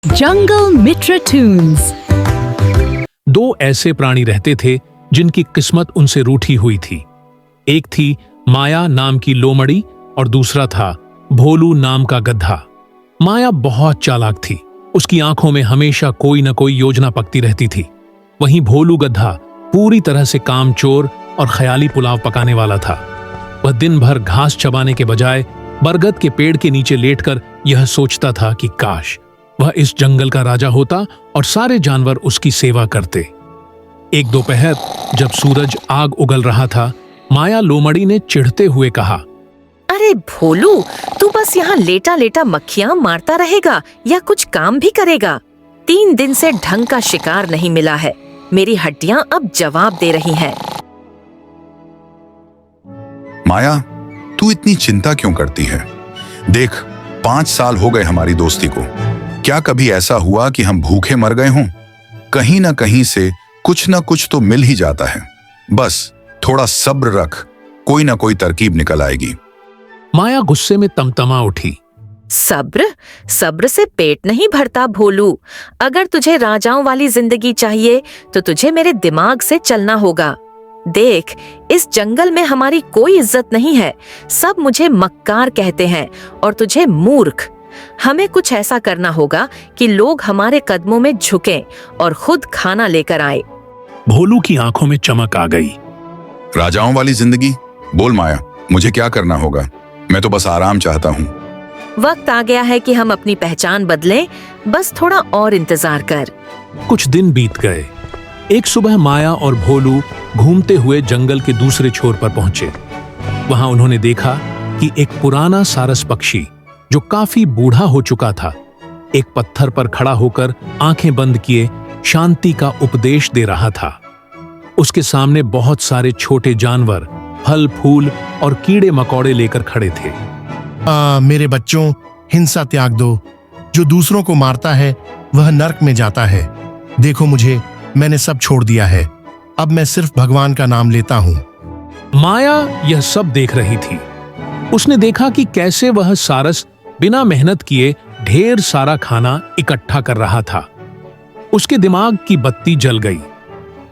जंगल मित्र Toons. दो ऐसे प्राणी रहते थे जिनकी किस्मत उनसे रूठी हुई थी। एक थी माया नाम की लोमड़ी और दूसरा था भोलू नाम का गधा। माया बहुत चालाक थी, उसकी आंखों में हमेशा कोई न कोई योजना पकती रहती थी। वहीं भोलू गधा पूरी तरह से कामचोर और ख्याली पुलाव पकाने वाला था। वह दिन भर घास चबाने के बजाय बरगद के पेड़ के नीचे लेटकर यह सोचता था कि काश वह इस जंगल का राजा होता और सारे जानवर उसकी सेवा करते। एक दोपहर जब सूरज आग उगल रहा था, माया लोमड़ी ने चिढ़ते हुए कहा, अरे भोलू, तू बस यहाँ लेटा लेटा मक्खियाँ मारता रहेगा या कुछ काम भी करेगा? 3 दिन से ढंग का शिकार नहीं मिला है। मेरी हड्डियाँ अब जवाब दे रही हैं। माया, तू इतनी चिंता क्यों करती है? देख, 5 साल हो गए हमारी दोस्ती को। क्या कभी ऐसा हुआ कि हम भूखे मर गए हों? कहीं ना कहीं से कुछ ना कुछ तो मिल ही जाता है। बस थोड़ा सब्र रख, कोई ना कोई तरकीब निकल आएगी। माया गुस्से में तमतमा उठी। सब्र? सब्र से पेट नहीं भरता भोलू। अगर तुझे राजाओं वाली जिंदगी चाहिए तो तुझे मेरे दिमाग से चलना होगा। देख, इस जंगल में हमारी कोई इज्जत नहीं है। सब मुझे मक्कार कहते हैं और तुझे मूर्ख। हमें कुछ ऐसा करना होगा कि लोग हमारे कदमों में झुकें और खुद खाना लेकर आए। भोलू की आंखों में चमक आ गई। राजाओं वाली जिंदगी? बोल माया, मुझे क्या करना होगा? मैं तो बस आराम चाहता हूँ। वक्त आ गया है कि हम अपनी पहचान बदलें। बस थोड़ा और इंतजार कर। कुछ दिन बीत गए। एक सुबह माया और भोलू घूमते हुए जंगल के दूसरे छोर पर पहुंचे। वहां उन्होंने देखा कि एक पुराना सारस पक्षी जो काफी बूढ़ा हो चुका था, एक पत्थर पर खड़ा होकर आंखें बंद किए शांति का उपदेश दे रहा था। उसके सामने बहुत सारे छोटे जानवर फल फूल और कीड़े मकोड़े लेकर खड़े थे। मेरे बच्चों, हिंसा त्याग दो। जो दूसरों को मारता है वह नरक में जाता है। देखो मुझे, मैंने सब छोड़ दिया है। अब मैं सिर्फ भगवान का नाम लेता हूँ। माया यह सब देख रही थी। उसने देखा कि कैसे वह सारस बिना मेहनत किए ढेर सारा खाना इकट्ठा कर रहा था। उसके दिमाग की बत्ती जल गई।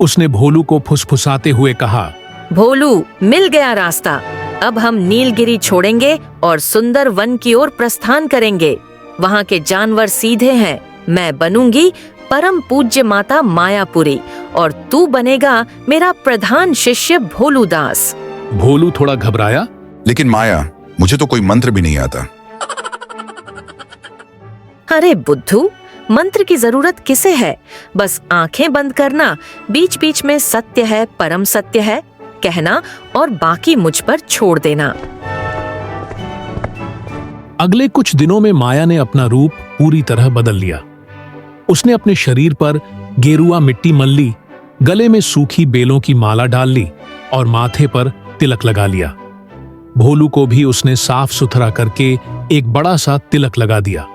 उसने भोलू को फुसफुसाते हुए कहा, भोलू, मिल गया रास्ता। अब हम नीलगिरी छोड़ेंगे और सुंदर वन की ओर प्रस्थान करेंगे। वहाँ के जानवर सीधे हैं। मैं बनूंगी परम पूज्य माता मायापुरी और तू बनेगा मेरा प्रधान शिष्य भोलू दास। भोलू थोड़ा घबराया। लेकिन माया, मुझे तो कोई मंत्र भी नहीं आता। अरे बुद्धू, मंत्र की जरूरत किसे है? बस आंखें बंद करना, बीच बीच में सत्य है, परम सत्य है कहना और बाकी मुझ पर छोड़ देना। अगले कुछ दिनों में माया ने अपना रूप पूरी तरह बदल लिया। उसने अपने शरीर पर गेरुआ मिट्टी मल ली, गले में सूखी बेलों की माला डाल ली और माथे पर तिलक लगा लिया। भोलू को भी उसने साफ सुथरा करके एक बड़ा सा तिलक लगा दिया।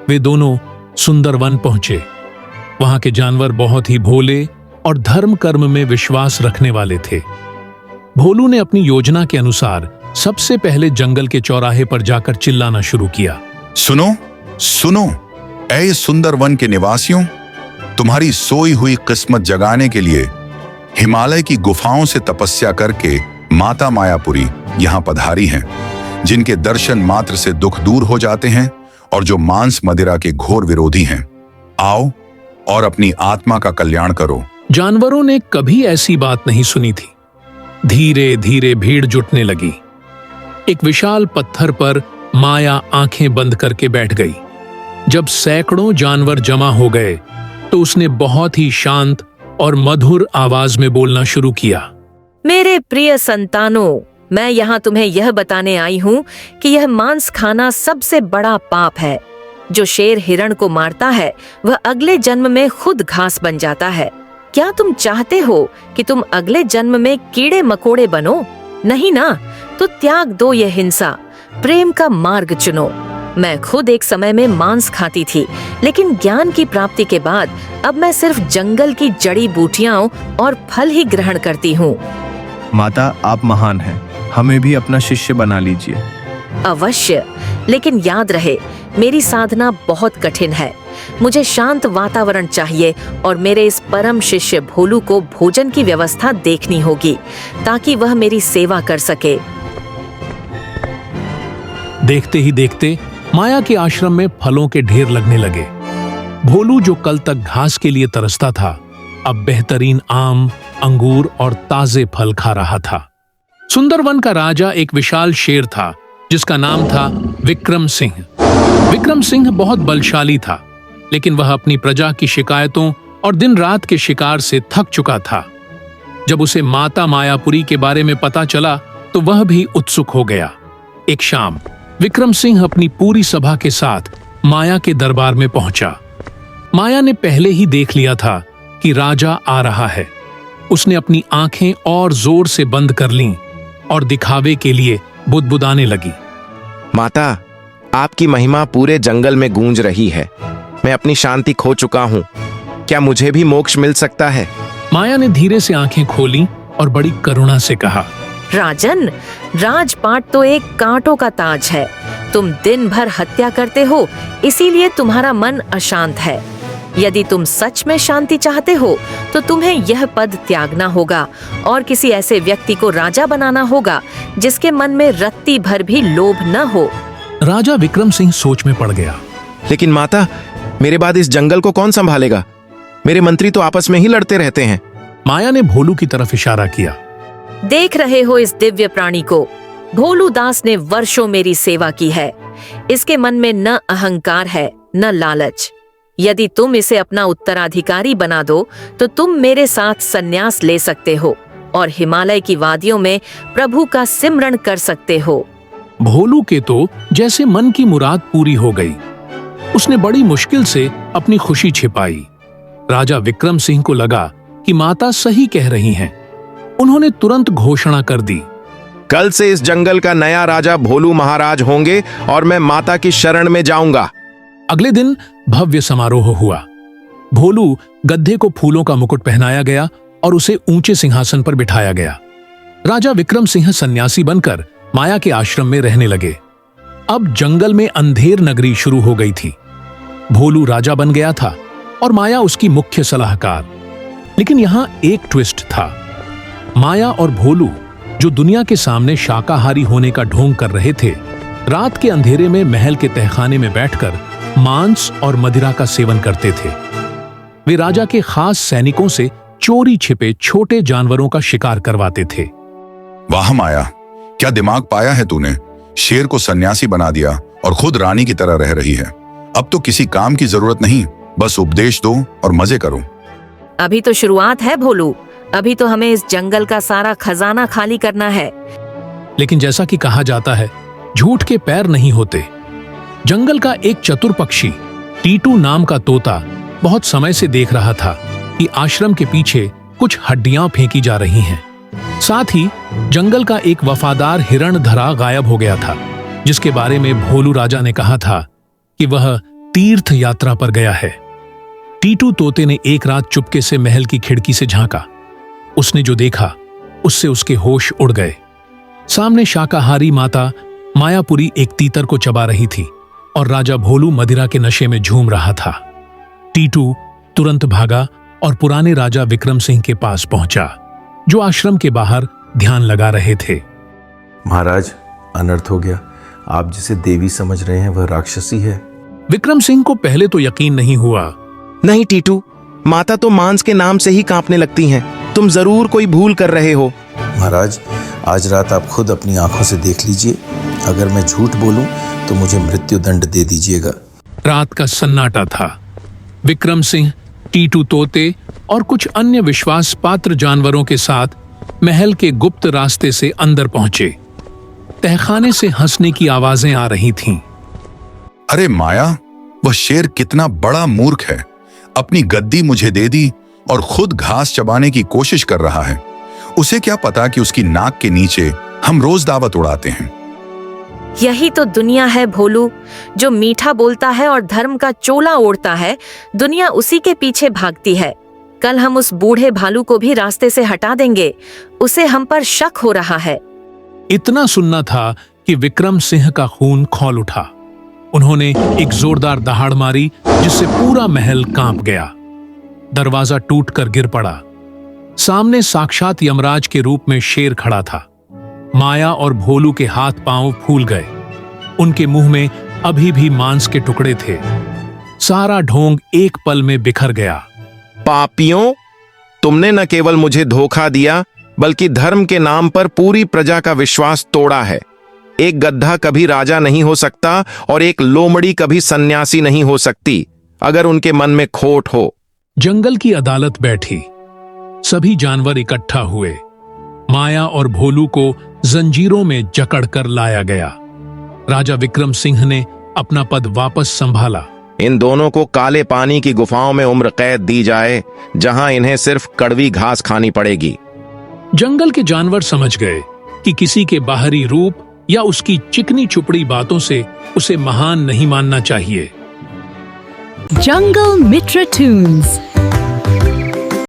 वे दोनों सुंदर वन पहुंचे। वहां के जानवर बहुत ही भोले और धर्म कर्म में विश्वास रखने वाले थे। भोलू ने अपनी योजना के अनुसार सबसे पहले जंगल के चौराहे पर जाकर चिल्लाना शुरू किया, सुनो सुनो, ऐ सुंदर वन के निवासियों, तुम्हारी सोई हुई किस्मत जगाने के लिए हिमालय की गुफाओं से तपस्या करके माता मायापुरी यहाँ पधारी हैं, जिनके दर्शन मात्र से दुख दूर हो जाते हैं और जो मांस मदिरा के घोर विरोधी हैं। आओ और अपनी आत्मा का कल्याण करो। जानवरों ने कभी ऐसी बात नहीं सुनी थी। धीरे धीरे भीड़ जुटने लगी। एक विशाल पत्थर पर माया आंखें बंद करके बैठ गई। जब सैकड़ों जानवर जमा हो गए तो उसने बहुत ही शांत और मधुर आवाज में बोलना शुरू किया, मेरे प्रिय संतानों, मैं यहाँ तुम्हें यह बताने आई हूँ कि यह मांस खाना सबसे बड़ा पाप है। जो शेर हिरण को मारता है वह अगले जन्म में खुद घास बन जाता है। क्या तुम चाहते हो कि तुम अगले जन्म में कीड़े मकोड़े बनो? नहीं ना? तो त्याग दो ये हिंसा, प्रेम का मार्ग चुनो। मैं खुद एक समय में मांस खाती थी, लेकिन ज्ञान की प्राप्ति के बाद अब मैं सिर्फ जंगल की जड़ी बूटियां और फल ही ग्रहण करती हूँ। माता, आप महान हैं। हमें भी अपना शिष्य बना लीजिए। अवश्य, लेकिन याद रहे, मेरी साधना बहुत कठिन है। मुझे शांत वातावरण चाहिए और मेरे इस परम शिष्य भोलू को भोजन की व्यवस्था देखनी होगी ताकि वह मेरी सेवा कर सके। देखते ही देखते माया के आश्रम में फलों के ढेर लगने लगे। भोलू जो कल तक घास के लिए तरसता था, अब बेहतरीन आम, अंगूर और ताजे फल खा रहा था। सुंदरवन का राजा एक विशाल शेर था जिसका नाम था विक्रम सिंह। विक्रम सिंह बहुत बलशाली था, लेकिन वह अपनी प्रजा की शिकायतों और दिन रात के शिकार से थक चुका था। जब उसे माता मायापुरी के बारे में पता चला तो वह भी उत्सुक हो गया। एक शाम विक्रम सिंह अपनी पूरी सभा के साथ माया के दरबार में पहुंचा। माया ने पहले ही देख लिया था कि राजा आ रहा है। उसने अपनी आंखें और जोर से बंद कर लीं और दिखावे के लिए बुदबुदाने लगी। माता, आपकी महिमा पूरे जंगल में गूंज रही है। मैं अपनी शांति खो चुका हूँ। क्या मुझे भी मोक्ष मिल सकता है? माया ने धीरे से आंखें खोली और बड़ी करुणा से कहा, राजन, राजपाट तो एक कांटों का ताज है। तुम दिन भर हत्या करते हो, इसीलिए तुम्हारा मन अशांत है। यदि तुम सच में शांति चाहते हो तो तुम्हें यह पद त्यागना होगा और किसी ऐसे व्यक्ति को राजा बनाना होगा जिसके मन में रत्ती भर भी लोभ न हो। राजा विक्रम सिंह सोच में पड़ गया। लेकिन माता, मेरे बाद इस जंगल को कौन संभालेगा? मेरे मंत्री तो आपस में ही लड़ते रहते हैं। माया ने भोलू की तरफ इशारा किया। देख रहे हो इस दिव्य प्राणी को? भोलू दास ने वर्षों मेरी सेवा की है। इसके मन में न अहंकार है न लालच। यदि तुम इसे अपना उत्तराधिकारी बना दो तो तुम मेरे साथ संन्यास ले सकते हो और हिमालय की वादियों में प्रभु का सिमरन कर सकते हो। भोलू के तो जैसे मन की मुराद पूरी हो गई। उसने बड़ी मुश्किल से अपनी खुशी छिपाई। राजा विक्रम सिंह को लगा कि माता सही कह रही हैं। उन्होंने तुरंत घोषणा कर दी, कल से इस जंगल का नया राजा भोलू महाराज होंगे और मैं माता की शरण में जाऊंगा। अगले दिन भव्य समारोह हुआ। भोलू गद्दे को फूलों का मुकुट पहनाया गया और उसे ऊंचे सिंहासन पर बिठाया गया। राजा विक्रम सिंह सन्यासी बनकर माया के आश्रम में रहने लगे। अब जंगल में अंधेर नगरी शुरू हो गई थी। भोलू राजा बन गया था और माया उसकी मुख्य सलाहकार। लेकिन यहां एक ट्विस्ट था। माया और भोलू, जो दुनिया के सामने शाकाहारी होने का ढोंग कर रहे थे, रात के अंधेरे में महल के तहखाने में बैठकर मांस और मदिरा का सेवन करते थे। वे राजा के खास सैनिकों से चोरी छिपे छोटे जानवरों का शिकार करवाते थे। वाह माया, क्या दिमाग पाया है तूने। शेर को सन्यासी बना दिया और खुद रानी की तरह रह रही है। अब तो किसी काम की जरूरत नहीं, बस उपदेश दो और मजे करो। अभी तो शुरुआत है भोलू। अभी तो हमें इस जंगल का सारा खजाना खाली करना है। लेकिन जैसा कि कहा जाता है, झूठ के पैर नहीं होते। जंगल का एक चतुर पक्षी टीटू नाम का तोता बहुत समय से देख रहा था कि आश्रम के पीछे कुछ हड्डियां फेंकी जा रही हैं। साथ ही जंगल का एक वफादार हिरण धरा गायब हो गया था, जिसके बारे में भोलू राजा ने कहा था कि वह तीर्थ यात्रा पर गया है। टीटू तोते ने एक रात चुपके से महल की खिड़की से झांका। उसने जो देखा उससे उसके होश उड़ गए। सामने शाकाहारी माता मायापुरी एक तीतर को चबा रही थी और राजा भोलू मदिरा के नशे में झूम रहा था। टीटू तुरंत भागा और पुराने राजा विक्रम सिंह के पास पहुंचा, जो आश्रम के बाहर ध्यान लगा रहे थे। महाराज, अनर्थ हो गया। आप जिसे देवी समझ रहे हैं वह राक्षसी है। विक्रम सिंह को पहले तो यकीन नहीं हुआ। नहीं टीटू, माता तो मांस के नाम से ही कांपने लगती हैं। तुम जरूर कोई भूल कर रहे हो। महाराज, आज रात आप खुद अपनी आंखों से देख लीजिए। अगर मैं झूठ बोलूं तो मुझे मृत्यु दंड दे दीजिएगा। रात का सन्नाटा था। विक्रम सिंह टीटू तोते और कुछ अन्य विश्वास पात्र जानवरों के साथ महल के गुप्त रास्ते से अंदर पहुंचे। तहखाने से हंसने की आवाजें आ रही थीं। अरे माया, वह शेर कितना बड़ा मूर्ख है। अपनी गद्दी मुझे दी और खुद घास चबाने की कोशिश कर रहा है। उसे क्या पता कि उसकी नाक के नीचे हम रोज दावत उड़ाते हैं। यही तो दुनिया है भोलू, जो मीठा बोलता है और धर्म का चोला ओढ़ता है, दुनिया उसी के पीछे भागती है। कल हम उस बूढ़े भालू को भी रास्ते से हटा देंगे। उसे हम पर शक हो रहा है। इतना सुनना था कि विक्रम सिंह का खून खौल उठा। उन्होंने एक जोरदार दहाड़ मारी जिससे पूरा महल कांप गया। दरवाजा टूटकर गिर पड़ा। सामने साक्षात यमराज के रूप में शेर खड़ा था। माया और भोलू के हाथ पांव फूल गए। उनके मुंह में अभी भी मांस के टुकड़े थे। सारा ढोंग एक पल में बिखर गया। पापियों, तुमने न केवल मुझे धोखा दिया बल्कि धर्म के नाम पर पूरी प्रजा का विश्वास तोड़ा है। एक गधा कभी राजा नहीं हो सकता और एक लोमड़ी कभी सन्यासी नहीं हो सकती अगर उनके मन में खोट हो। जंगल की अदालत बैठी। सभी जानवर इकट्ठा हुए। माया और भोलू को जंजीरों में जकड़कर लाया गया। राजा विक्रम सिंह ने अपना पद वापस संभाला। इन दोनों को काले पानी की गुफाओं में उम्र कैद दी जाए, जहां इन्हें सिर्फ कड़वी घास खानी पड़ेगी। जंगल के जानवर समझ गए कि किसी के बाहरी रूप या उसकी चिकनी चुपड़ी बातों से उसे महान नहीं मानना चाहिए। Jungle Mitra Tunes